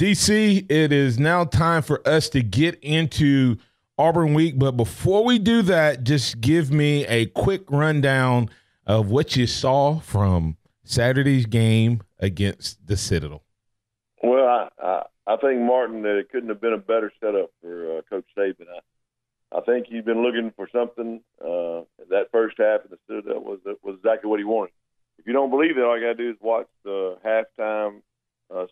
DC, it is now time for us to get into Auburn week. But before we do that, just give me a quick rundown of what you saw from Saturday's game against the Citadel. Well, I think, Martin, that it couldn't have been a better setup for Coach Saban. I think he'd been looking for something. That first half of the Citadel was exactly what he wanted. If you don't believe it, all you got to do is watch the halftime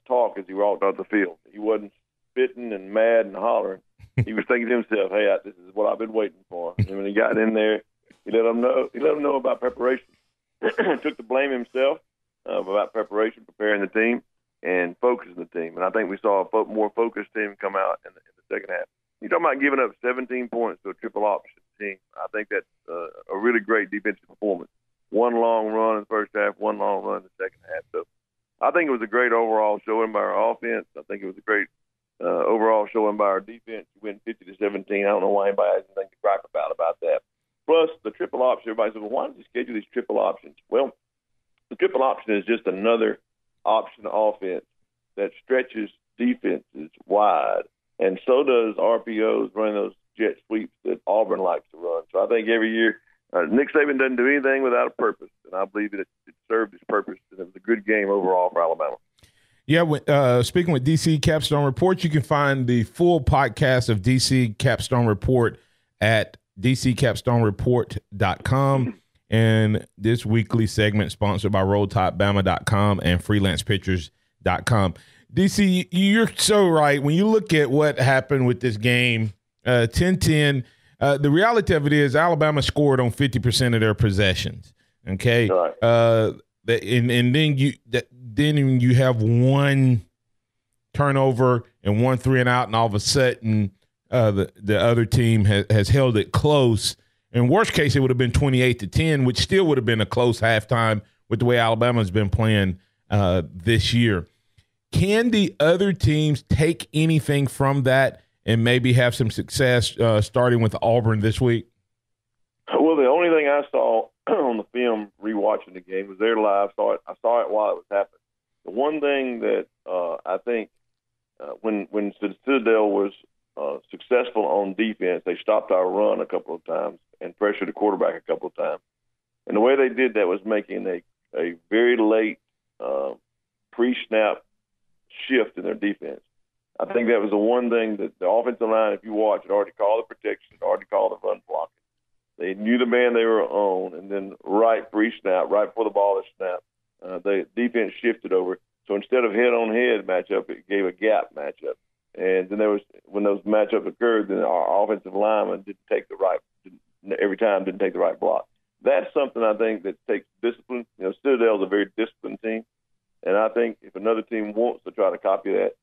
talk as he walked out the field. He wasn't spitting and mad and hollering. He was thinking to himself, "Hey, this is what I've been waiting for." And when he got in there, he let them know about preparation. Took the blame himself about preparation, preparing the team, and focusing the team. And I think we saw a more focused team come out in the second half. You're talking about giving up 17 points to a triple option team. I think that's a really great defensive performance. One long run in the first half, one long run in the second half. So I think it was a great overall showing by our offense. I think it was a great overall showing by our defense. We went 50-17. I don't know why anybody has anything to gripe about that. Plus, the triple option, everybody said, well, why don't you schedule these triple options? Well, the triple option is just another option offense that stretches defenses wide. And so does RPOs, running those jet sweeps that Auburn likes to run. So I think every year Nick Saban doesn't do anything without a purpose, and I believe that it served its purpose, and it was a good game overall for Alabama. Yeah, speaking with DC Capstone Report, you can find the full podcast of DC Capstone Report at dccapstonereport.com. And this weekly segment sponsored by RollTopBama.com and FreelancePictures.com. DC, you're so right. When you look at what happened with this game, 10-10, the reality of it is Alabama scored on 50% of their possessions. Okay, right. And then you have one turnover and one 3-and-out, and all of a sudden the other team has held it close. In worst case, it would have been 28-10, which still would have been a close halftime with the way Alabama's been playing this year. Can the other teams take anything from that and maybe have some success starting with Auburn this week? Well, the only thing I saw on the film rewatching the game was there live. I saw it while it was happening. The one thing that I think when Citadel was successful on defense, they stopped our run a couple of times and pressured the quarterback a couple of times. And the way they did that was making a very late pre-snap shift in their defense. I think that was the one thing that the offensive line, if you watch, it already called the protection, it already called the run blocking. They knew the man they were on, and then right pre-snap, right before the ball is snapped, the defense shifted over. So instead of head-on-head matchup, it gave a gap matchup. And then when those matchups occurred, then our offensive lineman didn't take the right block. That's something I think that takes discipline. You know, Citadel's a very disciplined team, and I think if another team wants to try to copy that,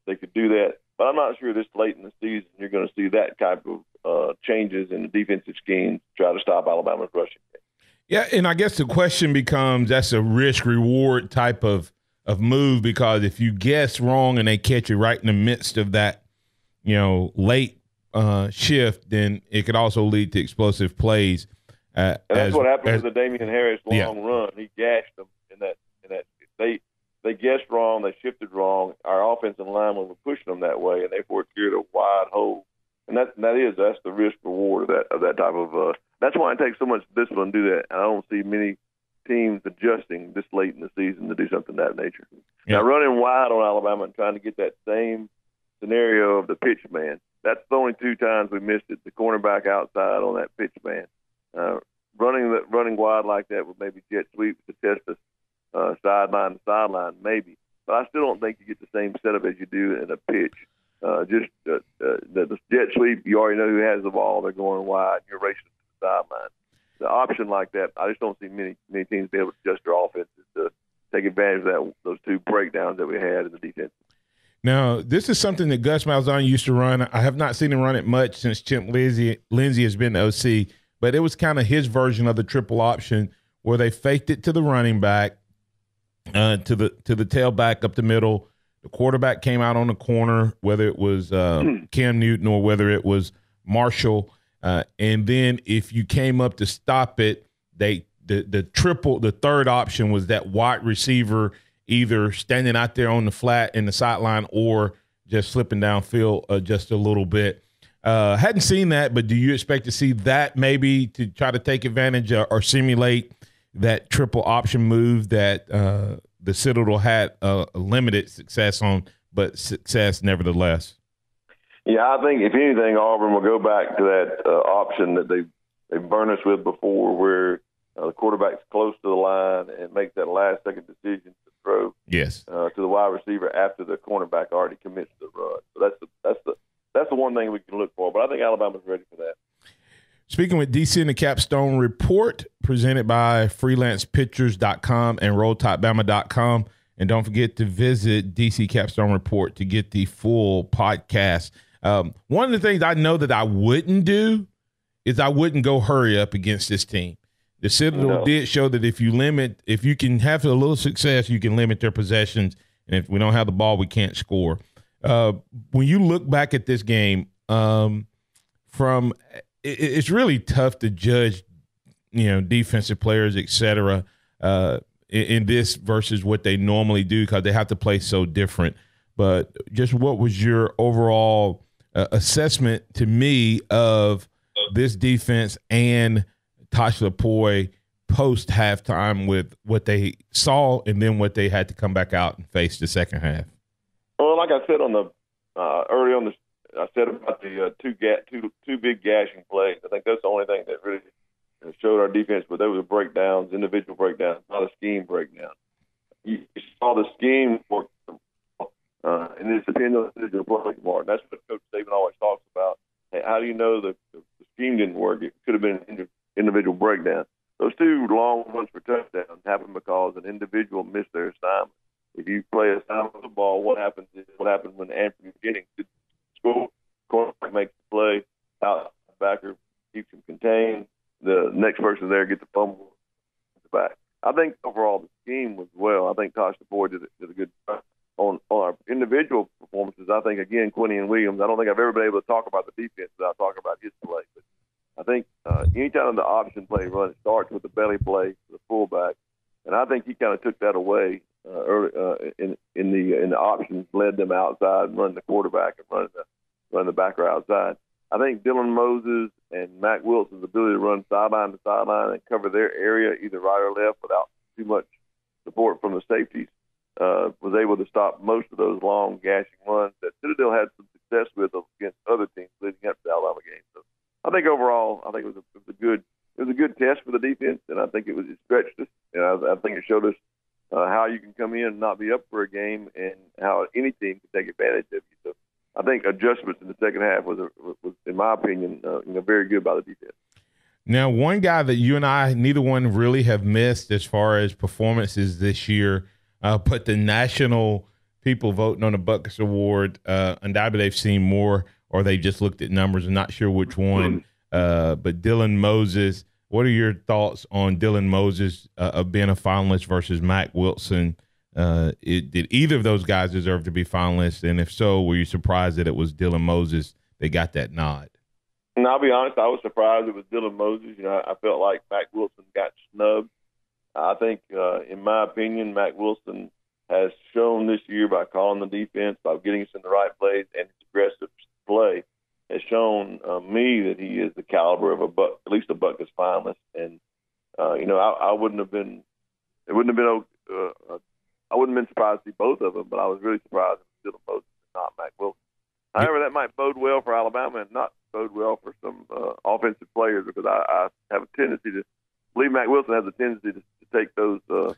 they could do that. But I'm not sure this late in the season you're going to see that type of changes in the defensive scheme to try to stop Alabama's rushing game. Yeah, and I guess the question becomes that's a risk-reward type of move, because if you guess wrong and they catch you right in the midst of that, late shift, then it could also lead to explosive plays. And that's what happened with the Damian Harris long run. He gashed them in that. They guessed wrong. They shifted wrong. Our offensive linemen were pushing them that way, and therefore it cleared a wide hole. And that's the risk reward of that type of. That's why it takes so much discipline to do that. And I don't see many teams adjusting this late in the season to do something of that nature. Yeah. Now, running wide on Alabama and trying to get that same scenario of the pitch man, that's the only two times we missed it, the cornerback outside on that pitch man. Running wide like that with maybe jet sweeps to test us sideline to sideline, maybe. But I still don't think you get the same setup as you do in a pitch. The jet sweep, you already know who has the ball. They're going wide. You're racing to the sideline. The option like that, I just don't see many teams be able to adjust their offenses to take advantage of those two breakdowns that we had in the defense. Now, this is something that Gus Malzahn used to run. I have not seen him run it much since Chip Lindsey has been the OC, but it was kind of his version of the triple option where they faked it to the running back, to the tailback up the middle. The quarterback came out on the corner, whether it was Cam Newton or whether it was Marshall. And then if you came up to stop it, the third option was that wide receiver either standing out there on the flat in the sideline or just slipping downfield just a little bit. Hadn't seen that, but do you expect to see that maybe to try to take advantage or simulate that triple option move that the Citadel had a limited success on, but success nevertheless? Yeah, I think if anything, Auburn will go back to that option that they burned us with before, where the quarterback's close to the line and makes that last-second decision to throw to the wide receiver after the cornerback already commits to the run. So that's the one thing we can look for. But I think Alabama's ready for that. Speaking with DC and the Capstone Report, presented by freelancepictures.com and rolltopbama.com. And don't forget to visit DC Capstone Report to get the full podcast. One of the things I know that I wouldn't do is I wouldn't go hurry up against this team. The Citadel did show that if you can have a little success, you can limit their possessions. And if we don't have the ball, we can't score. When you look back at this game, it's really tough to judge, defensive players, et cetera, in this versus what they normally do because they have to play so different. But just what was your overall assessment to me of this defense and Tosh Lapoy post halftime with what they saw and then what they had to come back out and face the second half? Well, like I said on the early on I said about the two big gashing plays. I think that's the only thing that really showed our defense, but those were breakdowns, individual breakdowns, not a scheme breakdown. You saw the scheme work, and it's depending on the individual play, Martin. That's what Coach Saban always talks about. Hey, how do you know the scheme didn't work? It could have been an individual breakdown. Those two long runs for touchdowns happened because an individual missed their assignment. If you play assignment with the ball, what happened when Anthony Jennings did score? Quarterback makes the play, out backer keeps him contained. The next person there gets the fumble back. I think overall the scheme was well. I think Tosh Lapoy did a good job on our individual performances. I think again Quinnion Williams. I don't think I've ever been able to talk about the defense without talking about his play. But I think anytime the option play run, it starts with the belly play for the fullback, and I think he kind of took that away early in the options, led them outside, running the quarterback and running the backer outside. I think Dylan Moses and Mac Wilson's ability to run sideline to sideline and cover their area either right or left without too much support from the safeties was able to stop most of those long gashing runs that Citadel had some success with against other teams leading up to the Alabama game. So I think overall, it was a good test for the defense, and I think it stretched us, and I think it showed us how you can come in and not be up for a game and how any team can take advantage of you. So I think adjustments in the second half was in my opinion, very good by the defense. Now, one guy that you and I, neither one really have missed as far as performances this year, but the national people voting on the Butkus Award, undoubtedly they've seen more or they just looked at numbers and not sure which one. But Dylan Moses, what are your thoughts on Dylan Moses being a finalist versus Mac Wilson? Did either of those guys deserve to be finalists? And if so, were you surprised that it was Dylan Moses that got that nod? And I'll be honest, I was surprised it was Dylan Moses. I felt like Mac Wilson got snubbed. I think, in my opinion, Mac Wilson has shown this year by calling the defense, by getting us in the right plays, and his aggressive play has shown me that he is the caliber of at least a Butkus finalist. And I wouldn't have been surprised to see both of them, but I was really surprised it was Dylan Moses and not Mac Wilson. However, that might bode well for Alabama and not bode well for some offensive players, because I have a tendency to believe Mac Wilson has a tendency to take those to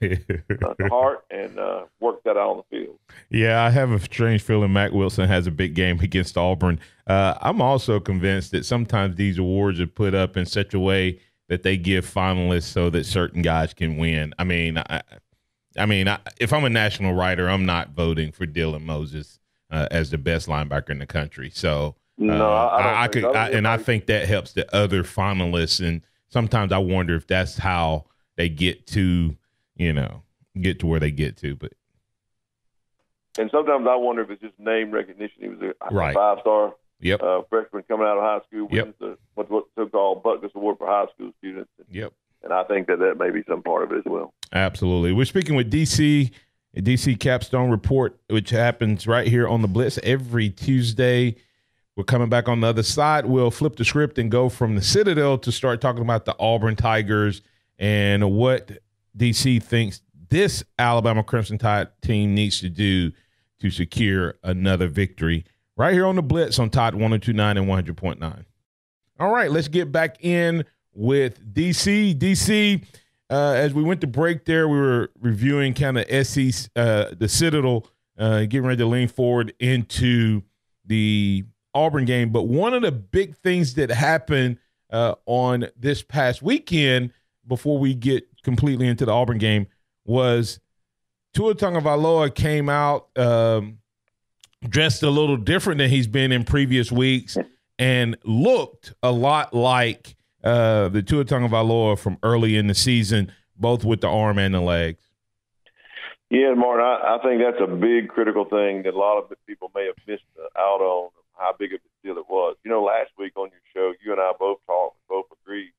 heart and work that out on the field. Yeah, I have a strange feeling Mac Wilson has a big game against Auburn. I'm also convinced that sometimes these awards are put up in such a way that they give finalists so that certain guys can win. I mean, if I'm a national writer, I'm not voting for Dylan Moses as the best linebacker in the country. So I think that helps the other finalists. And sometimes I wonder if that's how they get to where they get to. But and sometimes I wonder if it's just name recognition. He was a right. 5-star freshman coming out of high school, wins what's so-called Butkus Award for high school students. And I think that may be some part of it as well. Absolutely. We're speaking with DC a DC Capstone report, which happens right here on the Blitz every Tuesday. We're coming back on the other side. We'll flip the script and go from the Citadel to start talking about the Auburn Tigers and what DC thinks this Alabama Crimson Tide team needs to do to secure another victory right here on the Blitz on Tide 102.9 and 100.9. All right, let's get back in with DC. DC, as we went to break there, we were reviewing kind of the Citadel, getting ready to lean forward into the Auburn game. But one of the big things that happened on this past weekend before we get completely into the Auburn game was Tua Tagovailoa came out dressed a little different than he's been in previous weeks and looked a lot like the Tua Tagovailoa from early in the season, both with the arm and the legs. Yeah, Martin, I think that's a big critical thing that a lot of people may have missed out on how big of a deal it was. You know, last week on your show, you and I both talked, both agreed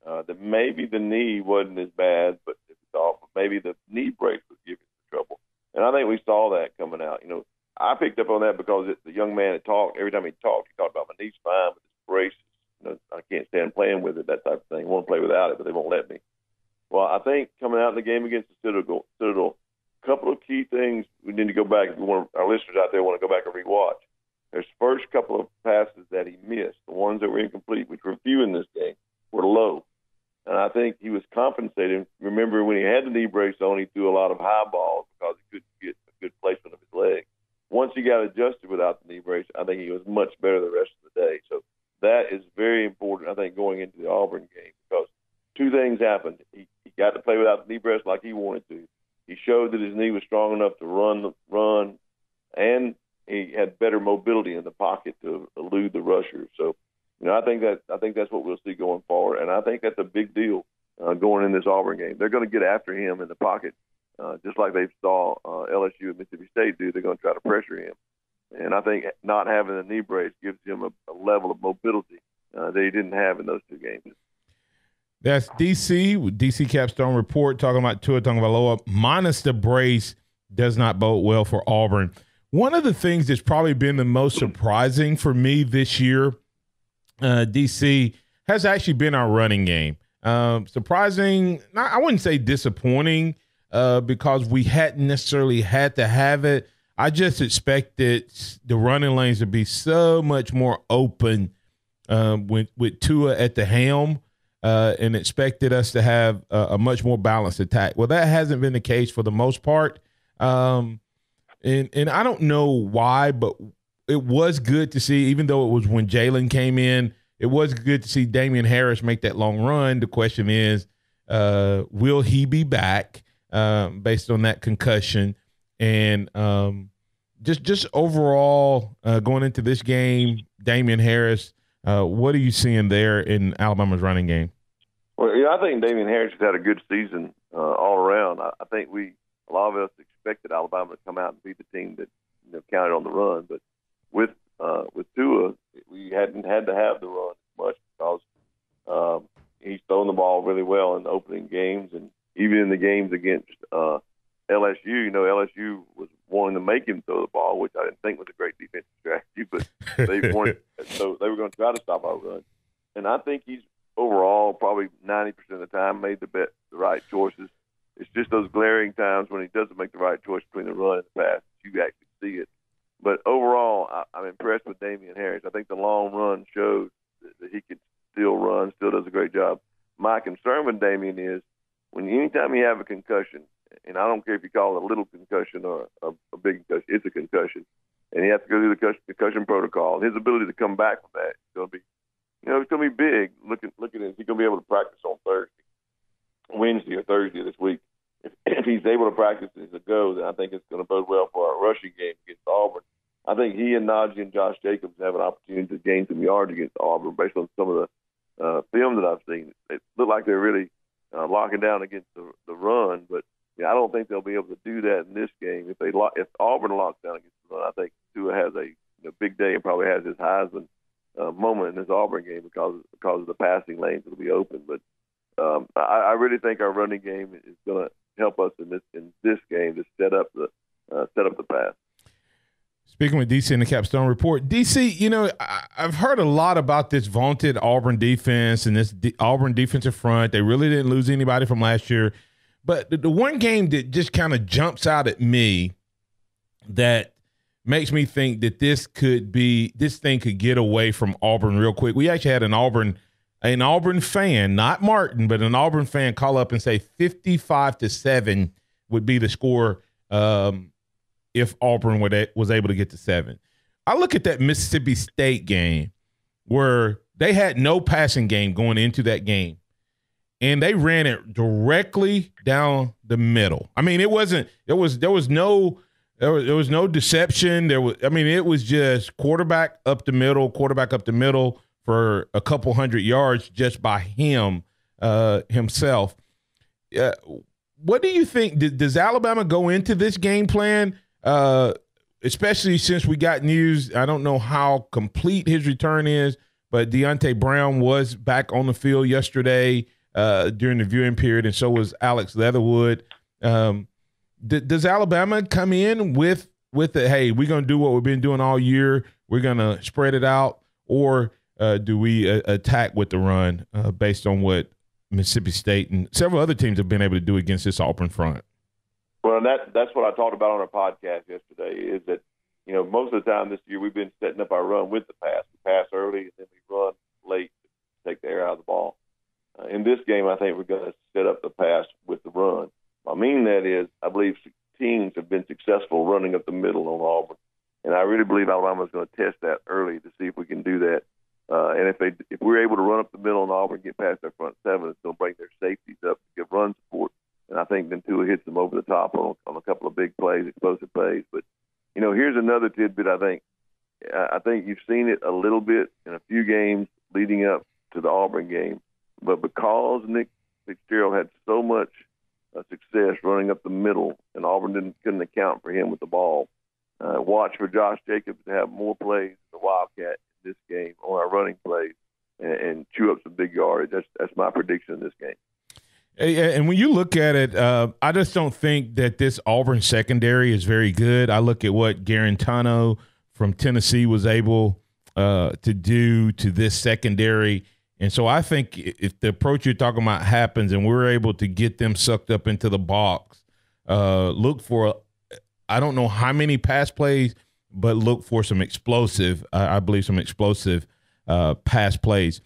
that maybe the knee wasn't as bad, but maybe the knee brace was giving him trouble. And I think we saw that coming out. You know, I picked up on that because the young man had talked. Every time he talked about my knee's fine, but this brace, you know, I can't stand playing with it, that type of thing. I want to play without it, but they won't let me. Well, I think coming out in the game against the Citadel, a couple of key things we need to go back. If our listeners out there want to go back and rewatch. His first couple of passes that he missed, the ones that were incomplete, which were few in this game, were low. And I think he was compensating. Remember, when he had the knee brace on, he threw a lot of high balls because he couldn't get a good placement of his leg. Once he got adjusted without the knee brace, I think he was much better the rest of the day. So that is very important, I think, going into the Auburn game, because two things happened. He got to play without the knee brace like he wanted to. He showed that his knee was strong enough to run, and he had better mobility in the pocket to elude the rushers. So, you know, I think that's what we'll see going forward, and I think that's a big deal going in this Auburn game. They're going to get after him in the pocket, just like they saw LSU and Mississippi State do. They're going to try to pressure him, and I think not having a knee brace gives him a level of mobility that he didn't have in those two games. That's DC with DC Capstone report talking about Tua Tagovailoa minus the brace does not bode well for Auburn. One of the things that's probably been the most surprising for me this year, DC, has actually been our running game. Surprising, I wouldn't say disappointing, because we hadn't necessarily had to have it. I just expected the running lanes to be so much more open with Tua at the helm, and expected us to have a much more balanced attack. Well, that hasn't been the case for the most part. And I don't know why, but it was good to see, even though it was when Jalen came in, it was good to see Damian Harris make that long run. The question is, will he be back based on that concussion? And just overall going into this game, Damian Harris, what are you seeing there in Alabama's running game? Well, yeah, I think Damian Harris has had a good season all around. I think a lot of us expected Alabama to come out and beat the team that counted on the run, but with Tua, we hadn't had to have the run much because he's thrown the ball really well in the opening games, and even in the games against LSU. You know, LSU was wanting to make him throw the ball, which I didn't think was a great defensive strategy, but they wanted, so they were going to try to stop our run. And I think he's overall probably 90% of the time made the right choices. It's just those glaring times when he doesn't make the right choice between the run and the pass that you actually see it. But overall, I'm impressed with Damian Harris. I think the long run shows that he can still run, still does a great job. My concern with Damian is anytime you have a concussion, and I don't care if you call it a little concussion or a big concussion, it's a concussion, and he has to go through the concussion protocol. His ability to come back from that is going to be, it's going to be big. Looking at, is he going to be able to practice on Wednesday or Thursday this week? If he's able to practice as a go, then I think it's going to bode well for our rushing game against Auburn. I think he and Najee and Josh Jacobs have an opportunity to gain some yards against Auburn based on some of the film that I've seen. It looked like they're really locking down against the run, but I don't think they'll be able to do that in this game. If Auburn locks down against the run, I think Tua has a big day and probably has his Heisman moment in this Auburn game because of the passing lanes that'll be open. But I really think our running game is going to help us in this game to set up the pass. Speaking with DC in the Capstone Report, DC, I've heard a lot about this vaunted Auburn defense and this Auburn defensive front. They really didn't lose anybody from last year. But the one game that just kind of jumps out at me that makes me think that this thing could get away from Auburn real quick. We actually had an Auburn fan, not Martin, but an Auburn fan call up and say 55-7 would be the score if Auburn was able to get to 7. I look at that Mississippi State game where they had no passing game going into that game, and they ran it directly down the middle. I mean, there was no deception. It was just quarterback up the middle for a couple hundred yards just by himself. What do you think? Does Alabama go into this game plan? Especially since we got news, I don't know how complete his return is, but Deontay Brown was back on the field yesterday during the viewing period, and so was Alex Leatherwood. Does Alabama come in with the, hey, we're going to do what we've been doing all year, we're going to spread it out, or do we attack with the run based on what Mississippi State and several other teams have been able to do against this Auburn front? Well, that's what I talked about on our podcast yesterday, is that, most of the time this year we've been setting up our run with the pass. We pass early and then we run late to take the air out of the ball. In this game, I think we're going to set up the pass with the run. I mean that is, I believe teams have been successful running up the middle on Auburn, and I really believe Alabama's going to test that early to see if we can do that. And if we're able to run up the middle on Auburn, get past their front seven, it's going to bring their safeties up to give run support. And I think then Tua hits them over the top on a couple of big plays, explosive plays. But here's another tidbit. I think you've seen it a little bit in a few games leading up to the Auburn game, but because Nick Fitzgerald had so much success running up the middle, and Auburn couldn't account for him with the ball. Watch for Josh Jacobs to have more plays than the Wildcat in this game on our running plays and chew up some big yardage. That's my prediction in this game. And when you look at it, I just don't think that this Auburn secondary is very good. I look at what Garantano from Tennessee was able to do to this secondary. And so I think if the approach you're talking about happens and we're able to get them sucked up into the box, look for, I don't know how many pass plays, but look for some explosive, I believe some explosive pass plays.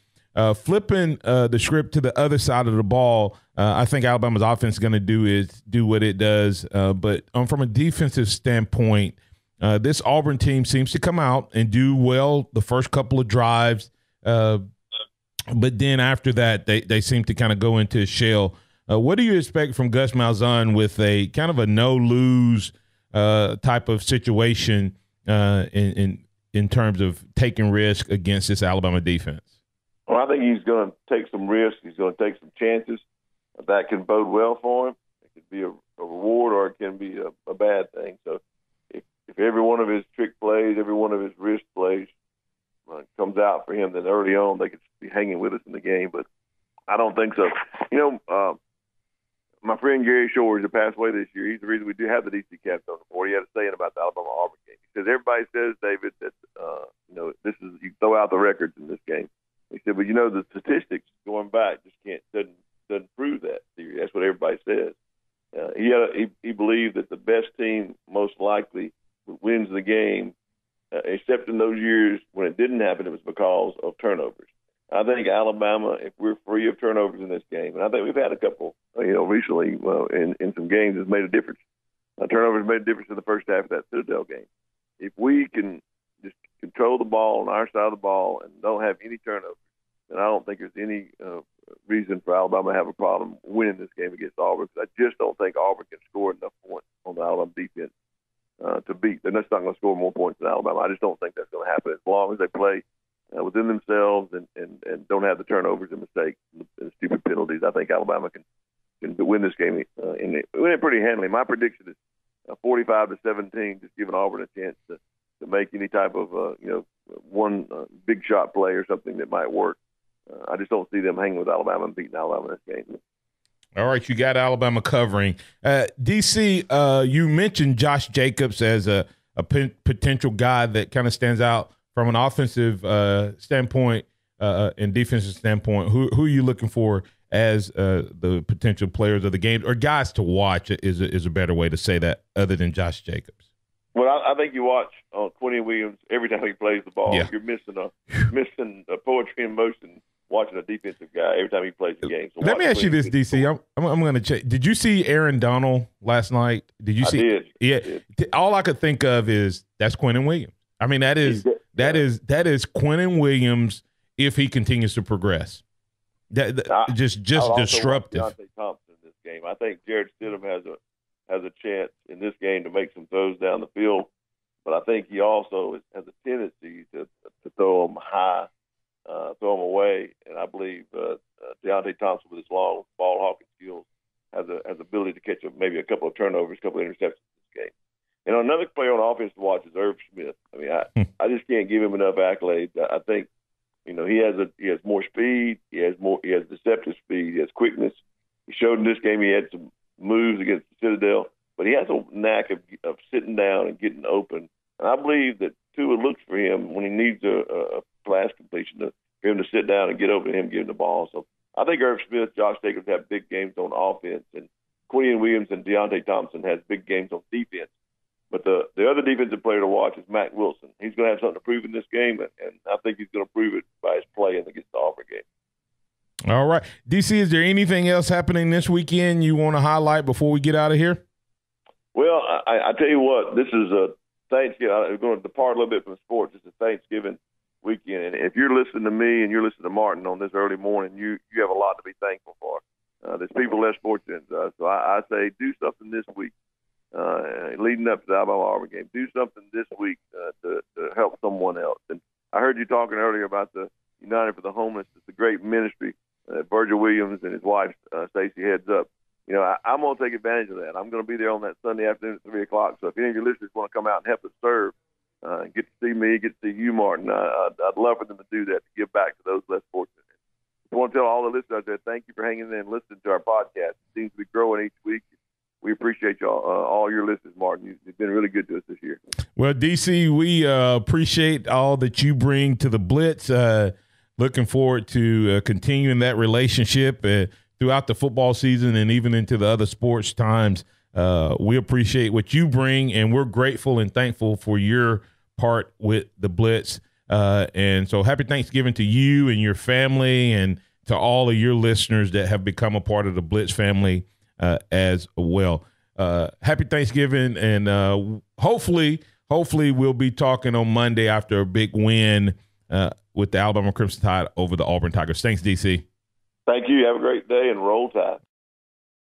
Flipping the script to the other side of the ball, I think Alabama's offense is going to do what it does. But from a defensive standpoint, this Auburn team seems to come out and do well the first couple of drives. But then after that, they seem to kind of go into a shell. What do you expect from Gus Malzahn with a kind of a no-lose type of situation in terms of taking risk against this Alabama defense? Well, I think he's going to take some risks. He's going to take some chances. That can bode well for him. It could be a reward, or it can be a bad thing. So if every one of his trick plays, every one of his risk plays comes out for him, then early on they could be hanging with us in the game. But I don't think so. My friend Gary Shores, who passed away this year, he's the reason we do have the DC Capstone Report. He had a saying about the Alabama-Auburn game. He says, everybody says, David, that this is, you throw out the records in this game. He said, but the statistics going back just doesn't prove that theory. That's what everybody says. He believed that the best team most likely wins the game, except in those years when it didn't happen, it was because of turnovers. I think Alabama, if we're free of turnovers in this game, and I think we've had a couple, recently in some games, has made a difference. Turnovers made a difference in the first half of that Citadel game. If we can just control the ball on our side of the ball and don't have any turnovers, then I don't think there's any reason for Alabama to have a problem winning this game against Auburn. I just don't think Auburn can score enough points on the Alabama defense to beat. They're just not going to score more points than Alabama. I just don't think that's going to happen as long as they play within themselves and don't have the turnovers and mistakes and stupid penalties. I think Alabama can win this game and win it pretty handily. My prediction is 45-17, just giving Auburn a chance to make any type of one big shot play or something that might work. I just don't see them hanging with Alabama and beating Alabama in this game. All right, you got Alabama covering. DC, you mentioned Josh Jacobs as a potential guy that kind of stands out from an offensive standpoint and defensive standpoint. Who are you looking for as the potential players of the game, or guys to watch is a better way to say that, other than Josh Jacobs? Well, I think you watch Quentin Williams every time he plays the ball. Yeah. You're missing a poetry in motion watching a defensive guy every time he plays the game. So let me ask you this, DC. I'm going to check. Did you see Aaron Donald last night? Did you see? I did. Yeah. I did. All I could think of is that's Quentin Williams. I mean, that is Quentin Williams if he continues to progress. Just disruptive. Deontay Thompson in this game. I think Jared Stidham has a chance in this game to make some throws down the field, but I think he also has a tendency to throw them high, throw them away, and I believe Deontay Thompson with his long ball hawking skills has the ability to catch maybe a couple of turnovers, a couple of interceptions in this game. And another player on offense to watch is Irv Smith. I mean, I just can't give him enough accolades. I think, he has more speed, he has deceptive speed, he has quickness. He showed in this game he had some moves against the Citadel, but he has a knack of sitting down and getting open. And I believe that Tua looks for him when he needs a pass completion for him to sit down and get open to him giving the ball. So I think Irv Smith, Josh Jacobs have big games on offense, and Quentin Williams and Deontay Thompson has big games on defense. But the other defensive player to watch is Matt Wilson. He's going to have something to prove in this game, and I think he's going to prove it by his play against the Auburn game. All right. DC, is there anything else happening this weekend you want to highlight before we get out of here? Well, I tell you what, this is a Thanksgiving. I'm going to depart a little bit from sports. It's a Thanksgiving weekend, and if you're listening to me and you're listening to Martin on this early morning, you have a lot to be thankful for. There's people less fortunate than us. So I say do something this week. Leading up to the Alabama-Auburn game, do something this week to help someone else. And I heard you talking earlier about the United for the Homeless. It's a great ministry. Virgil Williams and his wife, Stacey, heads up. I'm going to take advantage of that. I'm going to be there on that Sunday afternoon at 3 o'clock. So if any of your listeners want to come out and help us serve, get to see me, get to see you, Martin, I'd love for them to do that, to give back to those less fortunate. I want to tell all the listeners out there, thank you for hanging in and listening to our podcast. It seems to be growing each week. We appreciate y'all, all your listeners, Martin. You've been really good to us this year. Well, DC, we appreciate all that you bring to the Blitz. Looking forward to continuing that relationship throughout the football season and even into the other sports times. We appreciate what you bring, and we're grateful and thankful for your part with the Blitz. And so happy Thanksgiving to you and your family, and to all of your listeners that have become a part of the Blitz family as well. Happy Thanksgiving, and hopefully we'll be talking on Monday after a big win with the Alabama Crimson Tide over the Auburn Tigers. Thanks, DC. Thank you. Have a great day, and roll Tide.